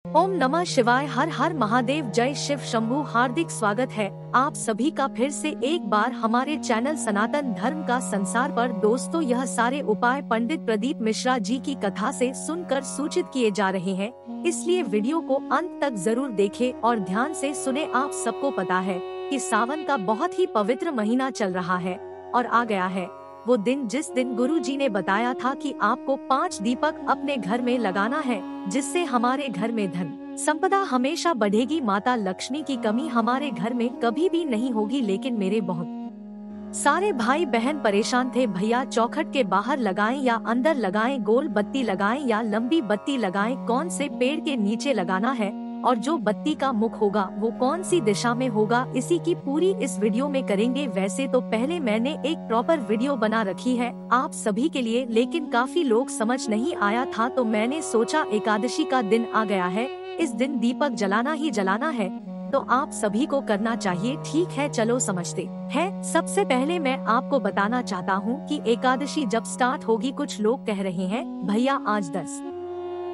ओम नमः शिवाय। हर हर महादेव। जय शिव शंभू। हार्दिक स्वागत है आप सभी का फिर से एक बार हमारे चैनल सनातन धर्म का संसार पर। दोस्तों, यह सारे उपाय पंडित प्रदीप मिश्रा जी की कथा से सुनकर सूचित किए जा रहे हैं, इसलिए वीडियो को अंत तक जरूर देखें और ध्यान से सुने। आप सबको पता है कि सावन का बहुत ही पवित्र महीना चल रहा है और आ गया है वो दिन जिस दिन गुरु जी ने बताया था कि आपको 5 दीपक अपने घर में लगाना है, जिससे हमारे घर में धन संपदा हमेशा बढ़ेगी। माता लक्ष्मी की कमी हमारे घर में कभी भी नहीं होगी। लेकिन मेरे बहुत सारे भाई बहन परेशान थे, भैया चौखट के बाहर लगाएं या अंदर लगाएं, गोल बत्ती लगाएं या लंबी बत्ती लगाएं, कौन से पेड़ के नीचे लगाना है और जो बत्ती का मुख होगा वो कौन सी दिशा में होगा, इसी की पूरी इस वीडियो में करेंगे। वैसे तो पहले मैंने एक प्रॉपर वीडियो बना रखी है आप सभी के लिए, लेकिन काफी लोग समझ नहीं आया था, तो मैंने सोचा एकादशी का दिन आ गया है, इस दिन दीपक जलाना ही जलाना है, तो आप सभी को करना चाहिए। ठीक है, चलो समझते हैं। सबसे पहले मैं आपको बताना चाहता हूँ कि एकादशी जब स्टार्ट होगी, कुछ लोग कह रहे हैं भैया आज 10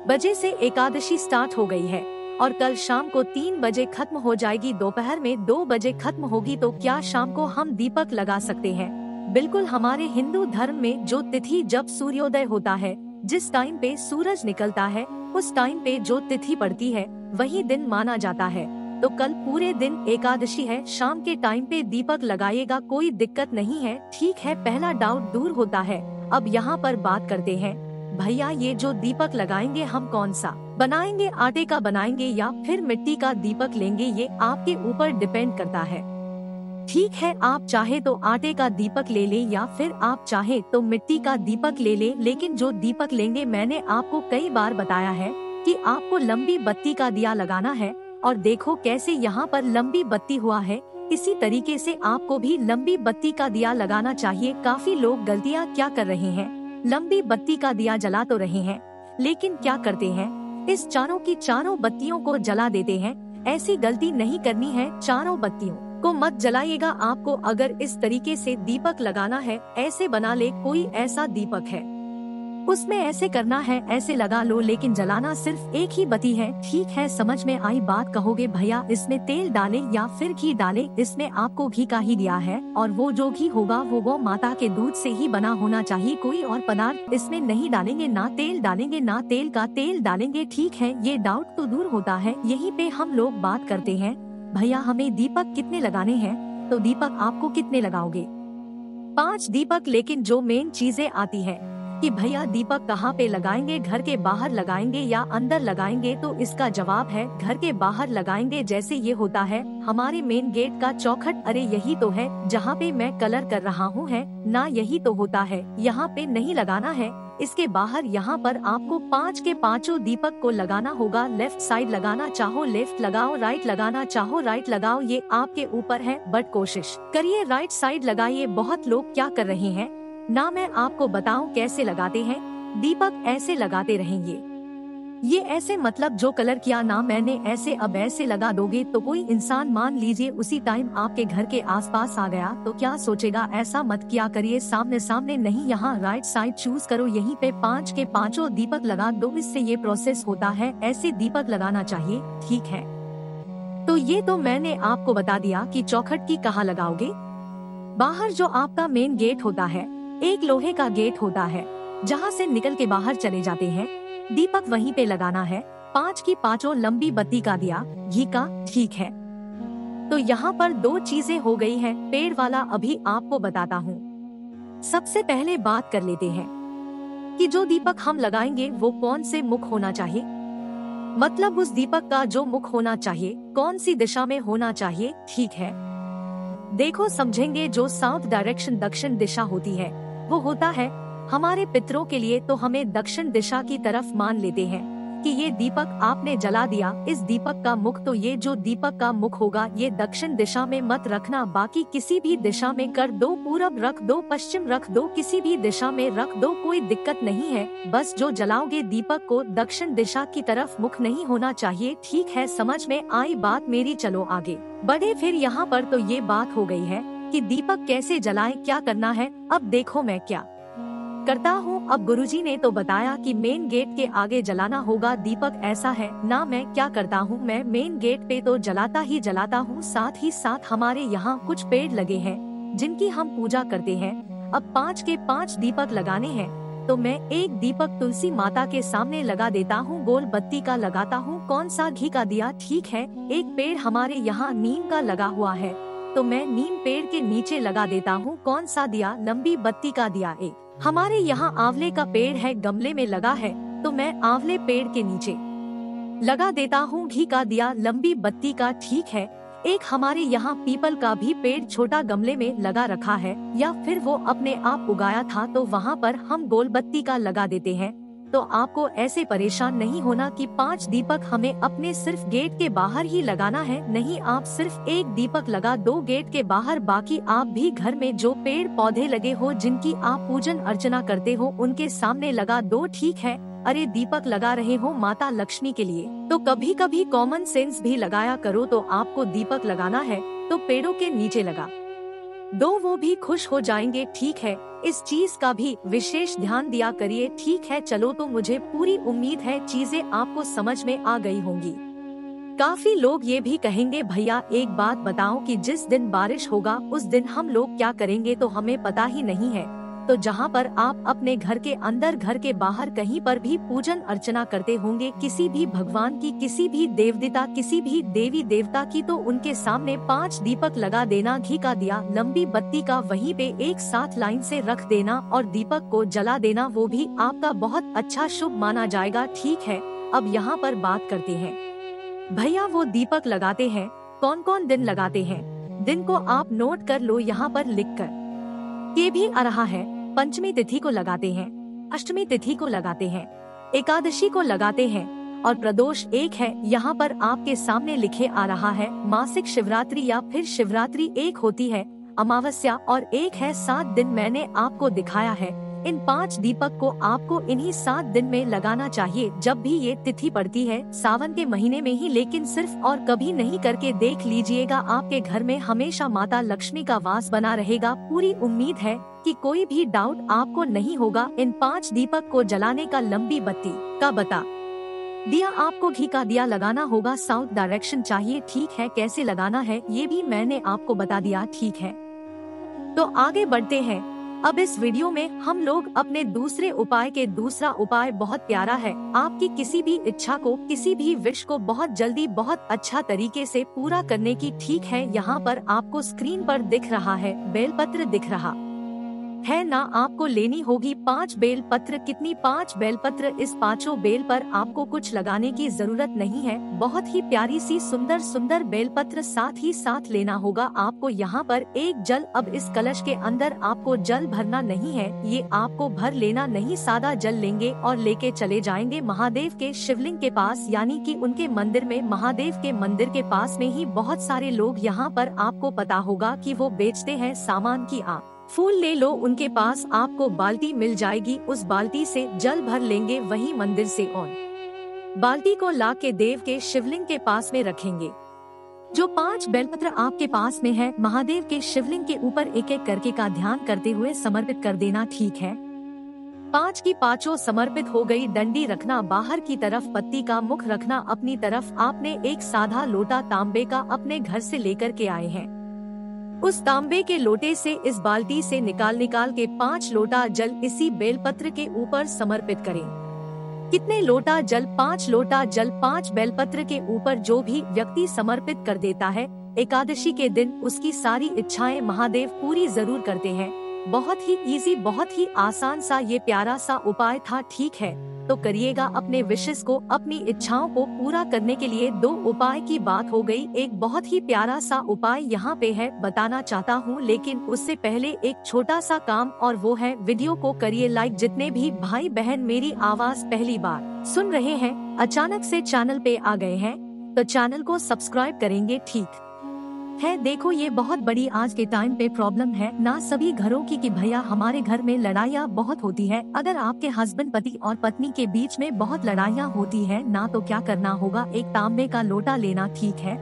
बजे से एकादशी स्टार्ट हो गई है और कल शाम को 3 बजे खत्म हो जाएगी, दोपहर में 2 बजे खत्म होगी, तो क्या शाम को हम दीपक लगा सकते हैं? बिल्कुल, हमारे हिंदू धर्म में जो तिथि जब सूर्योदय होता है, जिस टाइम पे सूरज निकलता है, उस टाइम पे जो तिथि पड़ती है वही दिन माना जाता है। तो कल पूरे दिन एकादशी है, शाम के टाइम पे दीपक लगाइएगा, कोई दिक्कत नहीं है। ठीक है, पहला डाउट दूर होता है। अब यहाँ पर बात करते हैं, भैया ये जो दीपक लगाएंगे हम कौन सा बनाएंगे, आटे का बनाएंगे या फिर मिट्टी का दीपक लेंगे, ये आपके ऊपर डिपेंड करता है। ठीक है, आप चाहे तो आटे का दीपक ले ले या फिर आप चाहे तो मिट्टी का दीपक ले ले, लेकिन जो दीपक लेंगे मैंने आपको कई बार बताया है कि आपको लंबी बत्ती का दिया लगाना है। और देखो कैसे यहाँ पर लंबी बत्ती हुआ है, इसी तरीके से आपको भी लंबी बत्ती का दिया लगाना चाहिए। काफी लोग गलतियाँ क्या कर रहे हैं, लंबी बत्ती का दिया जला तो रहे हैं, लेकिन क्या करते हैं, इस चारों की चारों बत्तियों को जला देते हैं। ऐसी गलती नहीं करनी है, चारों बत्तियों को मत जलाइएगा। आपको अगर इस तरीके से दीपक लगाना है, ऐसे बना ले, कोई ऐसा दीपक है उसमें ऐसे करना है, ऐसे लगा लो, लेकिन जलाना सिर्फ एक ही बत्ती है। ठीक है, समझ में आई बात? कहोगे भैया इसमें तेल डाले या फिर घी डाले, इसमें आपको घी का ही दिया है और वो जो घी होगा वो गौ माता के दूध से ही बना होना चाहिए, कोई और पदार्थ इसमें नहीं डालेंगे, ना तेल डालेंगे ना तेल का तेल डालेंगे। ठीक है, ये डाउट तो दूर होता है। यहीं पे हम लोग बात करते हैं, भैया हमें दीपक कितने लगाने हैं, तो दीपक आपको कितने लगाओगे? 5 दीपक। लेकिन जो मेन चीजें आती है कि भैया दीपक कहाँ पे लगाएंगे, घर के बाहर लगाएंगे या अंदर लगाएंगे, तो इसका जवाब है घर के बाहर लगाएंगे। जैसे ये होता है हमारे मेन गेट का चौखट, अरे यही तो है जहाँ पे मैं कलर कर रहा हूँ, है ना, यही तो होता है, यहाँ पे नहीं लगाना है, इसके बाहर यहाँ पर आपको 5 के 5 दीपक को लगाना होगा। लेफ्ट साइड लगाना चाहो लेफ्ट लगाओ, राइट लगाना चाहो राइट लगाओ, ये आपके ऊपर है, बट कोशिश करिए राइट साइड लगाइए। बहुत लोग क्या कर रहे हैं ना, मैं आपको बताऊं कैसे लगाते हैं दीपक, ऐसे लगाते रहेंगे, ये ऐसे मतलब जो कलर किया ना मैंने ऐसे, अब ऐसे लगा दोगे तो कोई इंसान मान लीजिए उसी टाइम आपके घर के आसपास आ गया तो क्या सोचेगा? ऐसा मत किया करिए, सामने सामने नहीं, यहाँ राइट साइड चूज करो, यहीं पे 5 के 5 दीपक लगा दो, इससे ये प्रोसेस होता है, ऐसे दीपक लगाना चाहिए। ठीक है, तो ये तो मैंने आपको बता दिया कि चौखट की कहाँ लगाओगे। बाहर जो आपका मेन गेट होता है, एक लोहे का गेट होता है जहाँ से निकल के बाहर चले जाते हैं, दीपक वहीं पे लगाना है। 5 की 5 लंबी बत्ती का दिया, घी का। ठीक है, तो यहाँ पर 2 चीजें हो गई हैं, पेड़ वाला अभी आपको बताता हूँ। सबसे पहले बात कर लेते हैं कि जो दीपक हम लगाएंगे वो कौन से मुख होना चाहिए, मतलब उस दीपक का जो मुख होना चाहिए कौन सी दिशा में होना चाहिए। ठीक है, देखो समझेंगे, जो साउथ डायरेक्शन दक्षिण दिशा होती है वो होता है हमारे पितरों के लिए, तो हमें दक्षिण दिशा की तरफ मान लेते हैं कि ये दीपक आपने जला दिया, इस दीपक का मुख, तो ये जो दीपक का मुख होगा ये दक्षिण दिशा में मत रखना, बाकी किसी भी दिशा में कर दो, पूरब रख दो, पश्चिम रख दो, किसी भी दिशा में रख दो, कोई दिक्कत नहीं है, बस जो जलाओगे दीपक को दक्षिण दिशा की तरफ मुख नहीं होना चाहिए। ठीक है, समझ में आई बात मेरी? चलो आगे बढ़े। फिर यहाँ पर तो ये बात हो गई है कि दीपक कैसे जलाएं, क्या करना है। अब देखो मैं क्या करता हूँ। अब गुरुजी ने तो बताया कि मेन गेट के आगे जलाना होगा दीपक, ऐसा है ना। मैं क्या करता हूँ, मैं मेन गेट पे तो जलाता ही जलाता हूँ, साथ ही साथ हमारे यहाँ कुछ पेड़ लगे हैं जिनकी हम पूजा करते हैं। अब 5 के 5 दीपक लगाने हैं, तो मैं एक दीपक तुलसी माता के सामने लगा देता हूँ, गोल बत्ती का लगाता हूँ, कौन सा घी का दिया, ठीक है। एक पेड़ हमारे यहाँ नीम का लगा हुआ है, तो मैं नीम पेड़ के नीचे लगा देता हूँ, कौन सा दिया, लंबी बत्ती का दिया। एक हमारे यहाँ आंवले का पेड़ है, गमले में लगा है, तो मैं आंवले पेड़ के नीचे लगा देता हूँ घी का दिया, लंबी बत्ती का, ठीक है। एक हमारे यहाँ पीपल का भी पेड़ छोटा गमले में लगा रखा है, या फिर वो अपने आप उगाया था, तो वहाँ पर हम गोल बत्ती का लगा देते हैं। तो आपको ऐसे परेशान नहीं होना कि 5 दीपक हमें अपने सिर्फ गेट के बाहर ही लगाना है, नहीं, आप सिर्फ एक दीपक लगा दो गेट के बाहर, बाकी आप भी घर में जो पेड़ पौधे लगे हो जिनकी आप पूजन अर्चना करते हो उनके सामने लगा दो, ठीक है। अरे दीपक लगा रहे हो माता लक्ष्मी के लिए, तो कभी कभी कॉमन सेंस भी लगाया करो। तो आपको दीपक लगाना है तो पेड़ों के नीचे लगा दो, वो भी खुश हो जाएंगे, ठीक है। इस चीज का भी विशेष ध्यान दिया करिए, ठीक है। चलो, तो मुझे पूरी उम्मीद है चीजें आपको समझ में आ गई होंगी। काफी लोग ये भी कहेंगे, भैया एक बात बताओ कि जिस दिन बारिश होगा उस दिन हम लोग क्या करेंगे, तो हमें पता ही नहीं है। तो जहाँ पर आप अपने घर के अंदर, घर के बाहर कहीं पर भी पूजन अर्चना करते होंगे किसी भी भगवान की, किसी भी देवता, किसी भी देवी देवता की, तो उनके सामने 5 दीपक लगा देना, घी का दिया, लंबी बत्ती का, वहीं पे एक साथ लाइन से रख देना और दीपक को जला देना, वो भी आपका बहुत अच्छा शुभ माना जाएगा, ठीक है। अब यहाँ पर बात करते हैं, भैया वो दीपक लगाते हैं कौन कौन दिन लगाते हैं, दिन को आप नोट कर लो यहाँ पर लिख कर। ये भी आ रहा है, पंचमी तिथि को लगाते हैं, अष्टमी तिथि को लगाते हैं, एकादशी को लगाते हैं, और प्रदोष एक है यहाँ पर आपके सामने लिखे आ रहा है। मासिक शिवरात्रि या फिर शिवरात्रि एक होती है, अमावस्या और एक है 7 दिन मैंने आपको दिखाया है। इन 5 दीपक को आपको इन्हीं 7 दिन में लगाना चाहिए, जब भी ये तिथि पड़ती है सावन के महीने में ही, लेकिन सिर्फ और कभी नहीं, करके देख लीजिएगा, आपके घर में हमेशा माता लक्ष्मी का वास बना रहेगा। पूरी उम्मीद है कि कोई भी डाउट आपको नहीं होगा। इन 5 दीपक को जलाने का लंबी बत्ती का बता दिया, आपको घी का दिया लगाना होगा, साउथ डायरेक्शन चाहिए, ठीक है। कैसे लगाना है ये भी मैंने आपको बता दिया, ठीक है। तो आगे बढ़ते हैं। अब इस वीडियो में हम लोग अपने दूसरे उपाय के दूसरा उपाय बहुत प्यारा है, आपकी किसी भी इच्छा को, किसी भी विश को बहुत जल्दी बहुत अच्छा तरीके से पूरा करने की, ठीक है। यहाँ पर आपको स्क्रीन पर दिख रहा है बेलपत्र दिख रहा है ना, आपको लेनी होगी 5 बेल पत्र। कितनी? 5 बेल पत्र। इस 5 बेल पर आपको कुछ लगाने की जरूरत नहीं है, बहुत ही प्यारी सी सुंदर सुंदर बेल पत्र साथ ही साथ लेना होगा आपको। यहाँ पर एक जल, अब इस कलश के अंदर आपको जल भरना नहीं है, ये आपको भर लेना नहीं, सादा जल लेंगे और लेके चले जाएंगे महादेव के शिवलिंग के पास, यानी कि उनके मंदिर में। महादेव के मंदिर के पास में ही बहुत सारे लोग यहाँ पर, आपको पता होगा कि वो बेचते हैं सामान की, आप फूल ले लो, उनके पास आपको बाल्टी मिल जाएगी, उस बाल्टी से जल भर लेंगे वही मंदिर से, और बाल्टी को ला के देव के शिवलिंग के पास में रखेंगे। जो 5 बेलपत्र आपके पास में है, महादेव के शिवलिंग के ऊपर एक एक करके का ध्यान करते हुए समर्पित कर देना, ठीक है। 5 की 5 समर्पित हो गई। डंडी रखना बाहर की तरफ, पत्ती का मुख रखना अपनी तरफ। आपने एक साधा लोटा तांबे का अपने घर से लेकर के आए हैं, उस तांबे के लोटे से इस बाल्टी से निकाल के 5 लोटा जल इसी बेलपत्र के ऊपर समर्पित करें। कितने लोटा जल? 5 लोटा जल 5 बेलपत्र के ऊपर जो भी व्यक्ति समर्पित कर देता है, एकादशी के दिन उसकी सारी इच्छाएं महादेव पूरी जरूर करते हैं। बहुत ही इजी, बहुत ही आसान सा ये प्यारा सा उपाय था, ठीक है। तो करिएगा अपने विशेष को, अपनी इच्छाओं को पूरा करने के लिए। 2 उपाय की बात हो गई, एक बहुत ही प्यारा सा उपाय यहाँ पे है, बताना चाहता हूँ, लेकिन उससे पहले एक छोटा सा काम, और वो है वीडियो को करिए लाइक। जितने भी भाई बहन मेरी आवाज पहली बार सुन रहे हैं, अचानक से चैनल पे आ गए हैं, तो चैनल को सब्सक्राइब करेंगे, ठीक है। देखो, ये बहुत बड़ी आज के टाइम पे प्रॉब्लम है ना सभी घरों की, कि भैया हमारे घर में लड़ाइयाँ बहुत होती है। अगर आपके हस्बैंड, पति और पत्नी के बीच में बहुत लड़ाइयाँ होती है ना, तो क्या करना होगा, एक तांबे का लोटा लेना, ठीक है।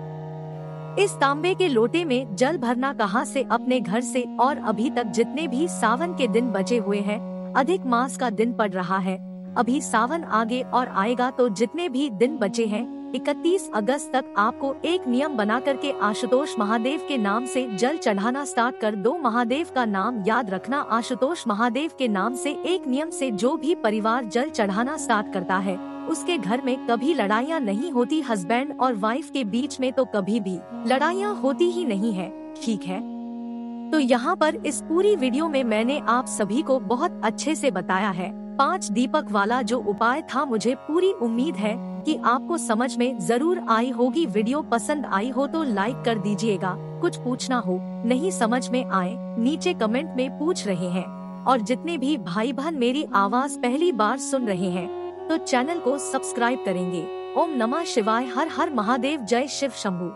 इस तांबे के लोटे में जल भरना, कहाँ से? अपने घर से। और अभी तक जितने भी सावन के दिन बचे हुए हैं, अधिक मास का दिन पड़ रहा है। अभी सावन आगे और आएगा तो जितने भी दिन बचे हैं 31 अगस्त तक आपको एक नियम बना करके आशुतोष महादेव के नाम से जल चढ़ाना स्टार्ट कर दो। महादेव का नाम याद रखना, आशुतोष महादेव के नाम से एक नियम से जो भी परिवार जल चढ़ाना स्टार्ट करता है उसके घर में कभी लड़ाइयाँ नहीं होती। हस्बैंड और वाइफ के बीच में तो कभी भी लड़ाइयाँ होती ही नहीं है, ठीक है। तो यहाँ पर इस पूरी वीडियो में मैंने आप सभी को बहुत अच्छे से बताया है 5 दीपक वाला जो उपाय था। मुझे पूरी उम्मीद है कि आपको समझ में जरूर आई होगी। वीडियो पसंद आई हो तो लाइक कर दीजिएगा। कुछ पूछना हो, नहीं समझ में आए, नीचे कमेंट में पूछ रहे हैं। और जितने भी भाई बहन मेरी आवाज पहली बार सुन रहे हैं तो चैनल को सब्सक्राइब करेंगे। ओम नमः शिवाय, हर हर महादेव, जय शिव शंभू।